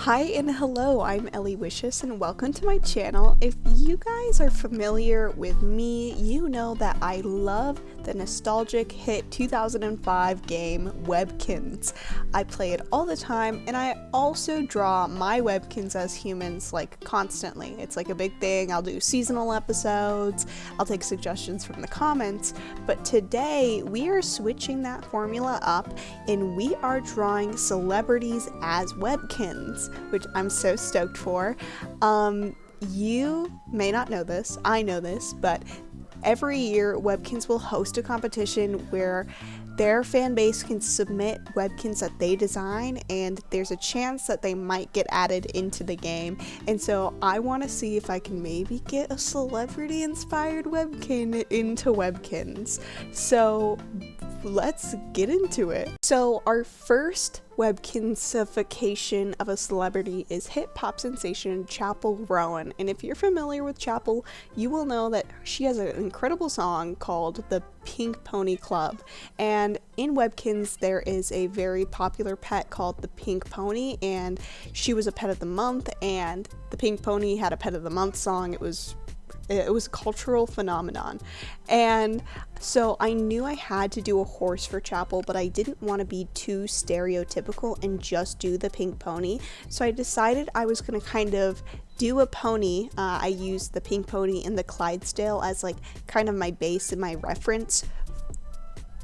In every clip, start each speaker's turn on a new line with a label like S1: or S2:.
S1: Hi and hello, I'm Ellie Wishes and welcome to my channel. If you guys are familiar with me, you know that I love the nostalgic hit 2005 game Webkinz. I play it all the time and I also draw my Webkinz as humans like constantly. It's like a big thing. I'll do seasonal episodes, I'll take suggestions from the comments, but today we are switching that formula up and we are drawing celebrities as Webkinz, which I'm so stoked for. You may not know this, I know this, but every year Webkinz will host a competition where their fan base can submit Webkinz that they design, and there's a chance that they might get added into the game. And so I want to see if I can maybe get a celebrity inspired Webkinz into Webkinz. So let's get into it. So our first Webkinzification of a celebrity is hip hop sensation Chappell Roan. And if you're familiar with Chappell, you will know that she has an incredible song called The Pink Pony Club. And in Webkinz, there is a very popular pet called the Pink Pony, and she was a pet of the month, and the Pink Pony had a pet of the month song. It was a cultural phenomenon. And so I knew I had to do a horse for Chappell, but I didn't want to be too stereotypical and just do the pink pony. So I decided I was going to kind of do a pony. I used the pink pony and the Clydesdale as like kind of my base and my reference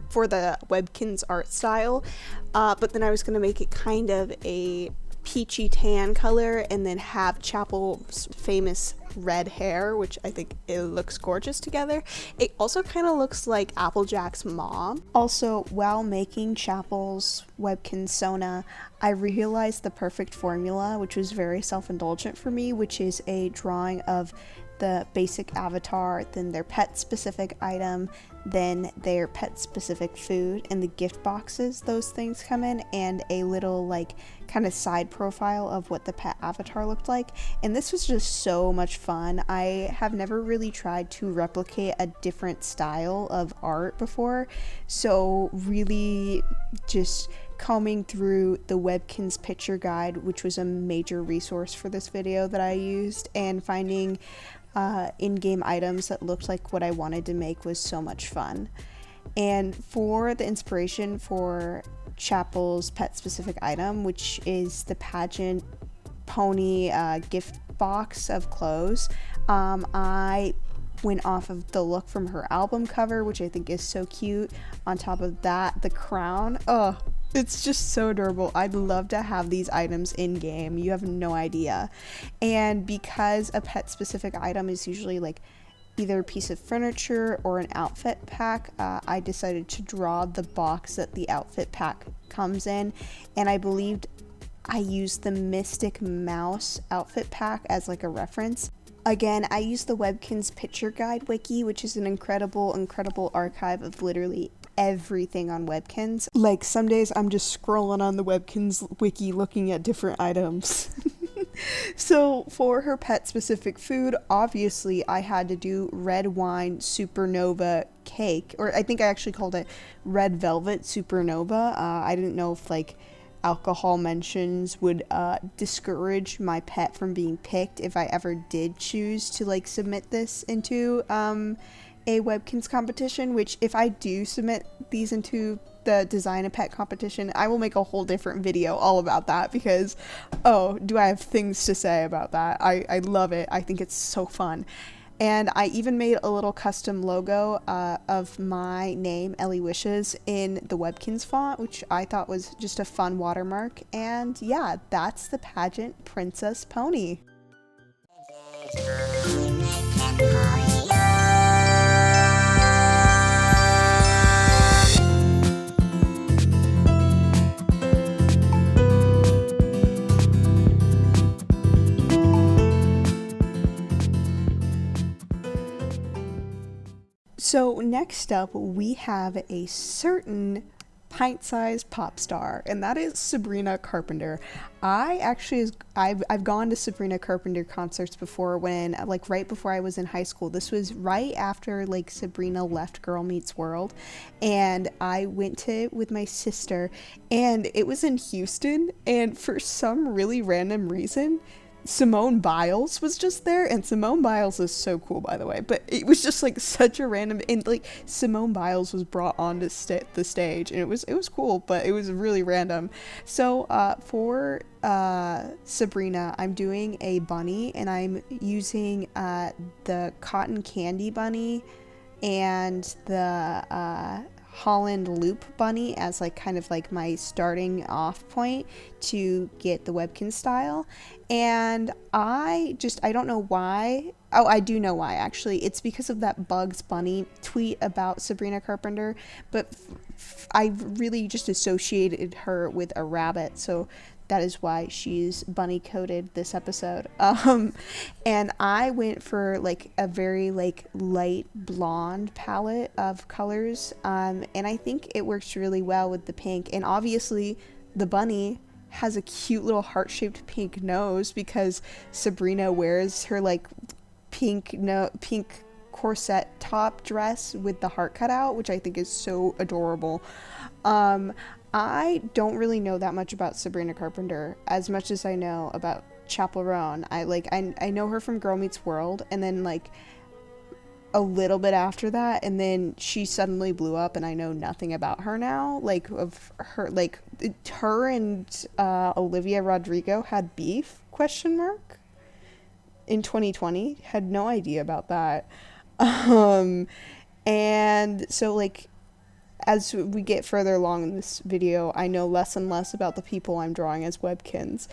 S1: for the Webkinz art style. But then I was going to make it kind of a peachy tan color and then have Chappell's famous red hair, which I think it looks gorgeous together. It also kind of looks like Applejack's mom. Also, while making Chappell's Webkinzona, I realized the perfect formula, which was very self-indulgent for me, which is a drawing of the basic avatar, then their pet specific item, then their pet specific food, and the gift boxes those things come in, and a little like kind of side profile of what the pet avatar looked like. And this was just so much fun. I have never really tried to replicate a different style of art before, so really just combing through the Webkinz picture guide, which was a major resource for this video that I used, and finding in-game items that looked like what I wanted to make was so much fun. And for the inspiration for Chappell's pet specific item, which is the pageant pony gift box of clothes, I went off of the look from her album cover, which I think is so cute. On top of that, the crown, it's just so adorable. I'd love to have these items in game. You have no idea. And because a pet specific item is usually like either a piece of furniture or an outfit pack, I decided to draw the box that the outfit pack comes in, and I believed I used the Mystic Mouse outfit pack as like a reference. Again, I used the Webkinz picture guide wiki, which is an incredible archive of literally everything on Webkinz. Like some days I'm just scrolling on the Webkinz wiki looking at different items. So for her pet specific food, obviously I had to do red wine supernova cake, or I think I actually called it red velvet supernova. I didn't know if like alcohol mentions would discourage my pet from being picked if I ever did choose to like submit this into a Webkinz competition, which if I do submit these into the design a pet competition, I will make a whole different video all about that, because do I have things to say about that. I love it. I think it's so fun. And I even made a little custom logo of my name, Ellie Wishes, in the Webkinz font, which I thought was just a fun watermark. And yeah, that's the pageant princess pony. So next up, we have a certain pint-sized pop star, and that is Sabrina Carpenter. I've gone to Sabrina Carpenter concerts before when, like, right before I was in high school. This was right after, like, Sabrina left Girl Meets World, and I went to it with my sister, and it was in Houston, and for some really random reason, Simone Biles was just there, and Simone Biles is so cool, by the way, but it was just like such a random, and like Simone Biles was brought on to the stage, and it was cool, but it was really random. So for Sabrina, I'm doing a bunny, and I'm using the cotton candy bunny and the Holland loop bunny as like kind of like my starting off point to get the Webkinz style. And I don't know why. Oh, I do know why, actually. It's because of that Bugs Bunny tweet about Sabrina Carpenter, but I really just associated her with a rabbit, so that is why she's bunny coated this episode. And I went for like a very like light blonde palette of colors, and I think it works really well with the pink. And obviously the bunny has a cute little heart-shaped pink nose because Sabrina wears her like pink corset top dress with the heart cut out, which I think is so adorable. I don't really know that much about Sabrina Carpenter as much as I know about Chappell Roan. I know her from Girl Meets World, and then like a little bit after that, and then she suddenly blew up, and I know nothing about her now. Like of her, like her and Olivia Rodrigo had beef ? In 2020. Had no idea about that. And so like as we get further along in this video, I know less and less about the people I'm drawing as Webkinz.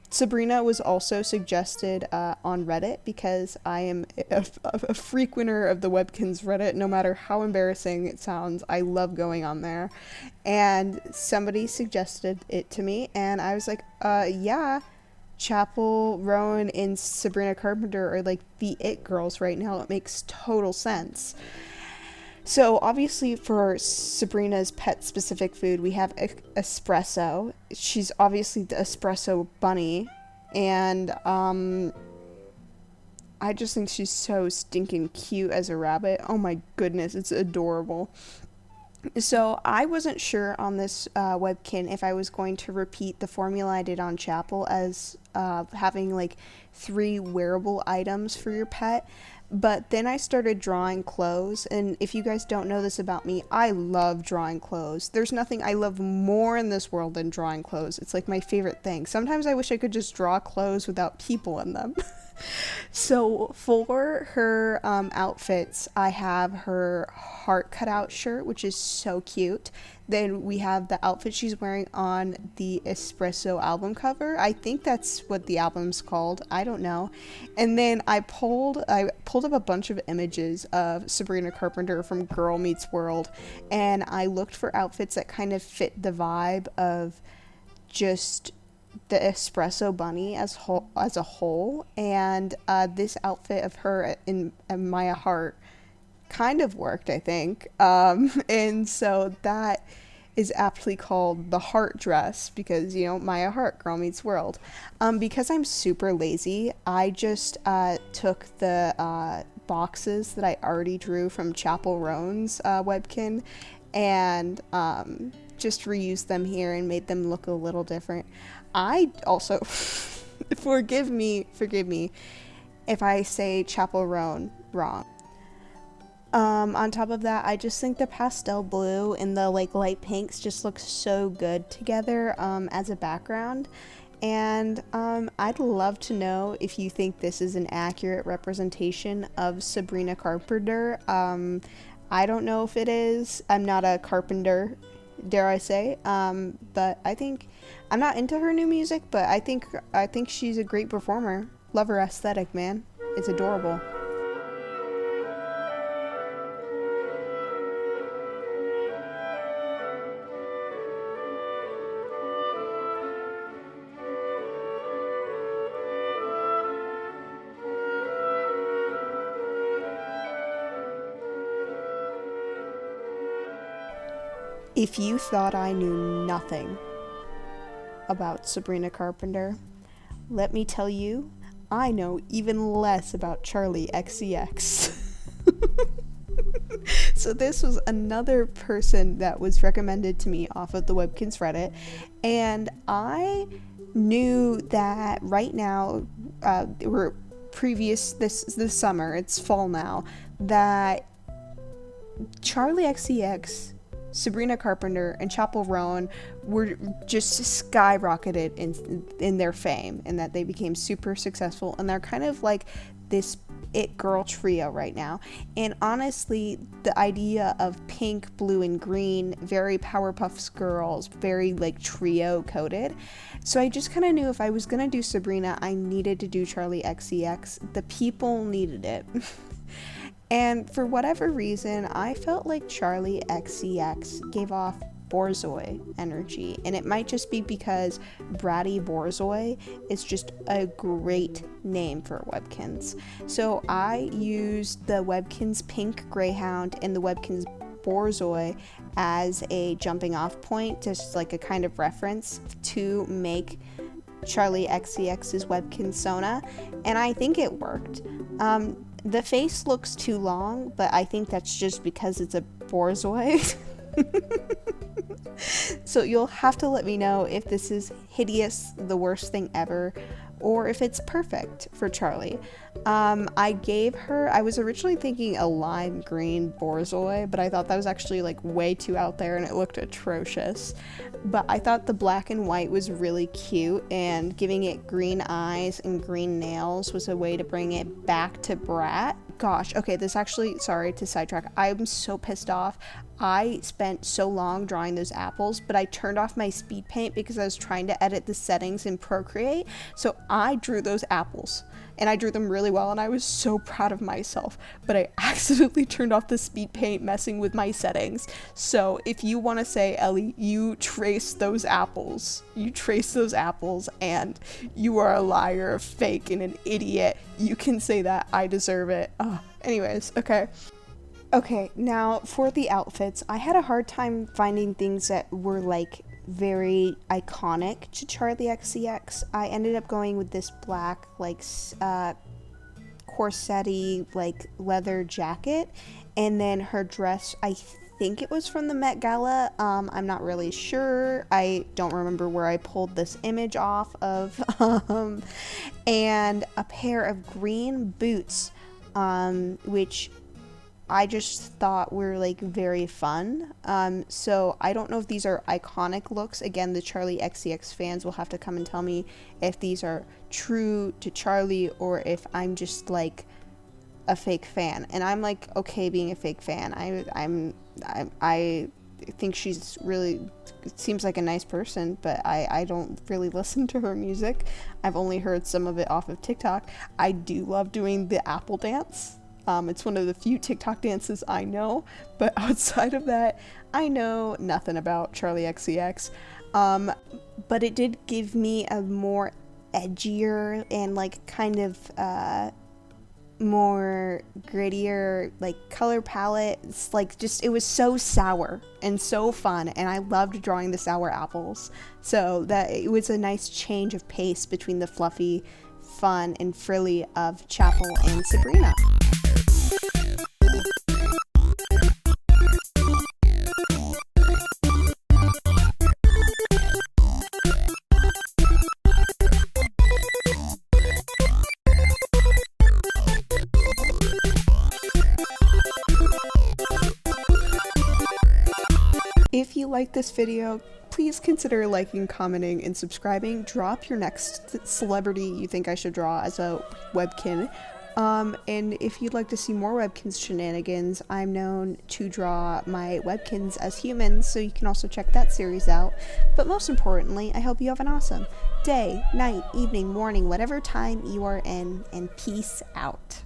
S1: Sabrina was also suggested on Reddit because I am a frequenter of the Webkinz Reddit. No matter how embarrassing it sounds, I love going on there. And somebody suggested it to me, and I was like, yeah, Chappell, Roan, and Sabrina Carpenter are like the it girls right now. It makes total sense. So obviously for Sabrina's pet specific food, we have espresso. She's obviously the espresso bunny, and I just think she's so stinking cute as a rabbit. Oh my goodness, it's adorable. So I wasn't sure on this webkin if I was going to repeat the formula I did on Chappell as having like 3 wearable items for your pet. But then I started drawing clothes, and if you guys don't know this about me, I love drawing clothes. There's nothing I love more in this world than drawing clothes. It's like my favorite thing. Sometimes I wish I could just draw clothes without people in them. So for her outfits, I have her heart cutout shirt, which is so cute. Then we have the outfit she's wearing on the Espresso album cover. I think that's what the album's called. I don't know. And then I pulled up a bunch of images of Sabrina Carpenter from Girl Meets World, and I looked for outfits that kind of fit the vibe of just the espresso bunny as a whole, and this outfit of her in Maya Hart kind of worked, I think, and so that is aptly called the heart dress because, you know, Maya Hart, Girl Meets World. Because I'm super lazy, I just took the boxes that I already drew from Chappell Roan's webkin and just reused them here and made them look a little different. I also, forgive me if I say Chappell Roan wrong. On top of that, I just think the pastel blue and the like light pinks just look so good together as a background. And I'd love to know if you think this is an accurate representation of Sabrina Carpenter. I don't know if it is. I'm not a carpenter, dare I say, but I think I'm not into her new music, but I think she's a great performer. Love her aesthetic, man. It's adorable. If you thought I knew nothing about Sabrina Carpenter, let me tell you, I know even less about Charli XCX. So this was another person that was recommended to me off of the Webkinz Reddit, and I knew that right now, we're previous this summer, it's fall now, that Charli XCX, Sabrina Carpenter, and Chappell Roan were just skyrocketed in their fame, and that they became super successful, and they're kind of like this it girl trio right now. And honestly, the idea of pink, blue, and green, very Powerpuff Girls, very like trio coded. So I just kind of knew if I was gonna do Sabrina, I needed to do Charli XCX. The people needed it. And for whatever reason, I felt like Charli XCX gave off Borzoi energy, and it might just be because Bratty Borzoi is just a great name for Webkinz. So I used the Webkinz Pink Greyhound and the Webkinz Borzoi as a jumping off point, just like a kind of reference to make Charli XCX's Webkinz Sona, and I think it worked. The face looks too long, but I think that's just because it's a Borzoi. So you'll have to let me know if this is hideous, the worst thing ever, or if it's perfect for Charli. I was originally thinking a lime green Borzoi, but I thought that was actually like way too out there and it looked atrocious. But I thought the black and white was really cute, and giving it green eyes and green nails was a way to bring it back to Brat. Gosh, okay, this actually, sorry to sidetrack, I'm so pissed off. I spent so long drawing those apples, but I turned off my speed paint because I was trying to edit the settings in Procreate, so I drew those apples, and I drew them really well, and I was so proud of myself, but I accidentally turned off the speed paint messing with my settings. So if you want to say, Ellie, you traced those apples, and you are a liar, a fake, and an idiot, you can say that. I deserve it. Anyways, okay, now for the outfits, I had a hard time finding things that were like very iconic to Charli XCX. I ended up going with this black like corset-y like leather jacket, and then her dress, I think it was from the Met Gala. I'm not really sure. I don't remember where I pulled this image off of. And a pair of green boots, which I just thought were like very fun. So I don't know if these are iconic looks. Again, the Charli XCX fans will have to come and tell me if these are true to Charli or if I'm just like a fake fan. And I'm like okay being a fake fan. I think she's really, seems like a nice person, but I don't really listen to her music. I've only heard some of it off of TikTok. I do love doing the apple dance. It's one of the few TikTok dances I know, but outside of that, I know nothing about Charli XCX. But it did give me a more edgier and like kind of more grittier like color palette. It's like just, it was so sour and so fun, and I loved drawing the sour apples. So that it was a nice change of pace between the fluffy, fun, and frilly of Chappell and Sabrina. If you like this video, please consider liking, commenting, and subscribing. Drop your next celebrity you think I should draw as a Webkin. And if you'd like to see more Webkinz shenanigans, I'm known to draw my Webkinz as humans, so you can also check that series out. But most importantly, I hope you have an awesome day, night, evening, morning, whatever time you are in, and peace out.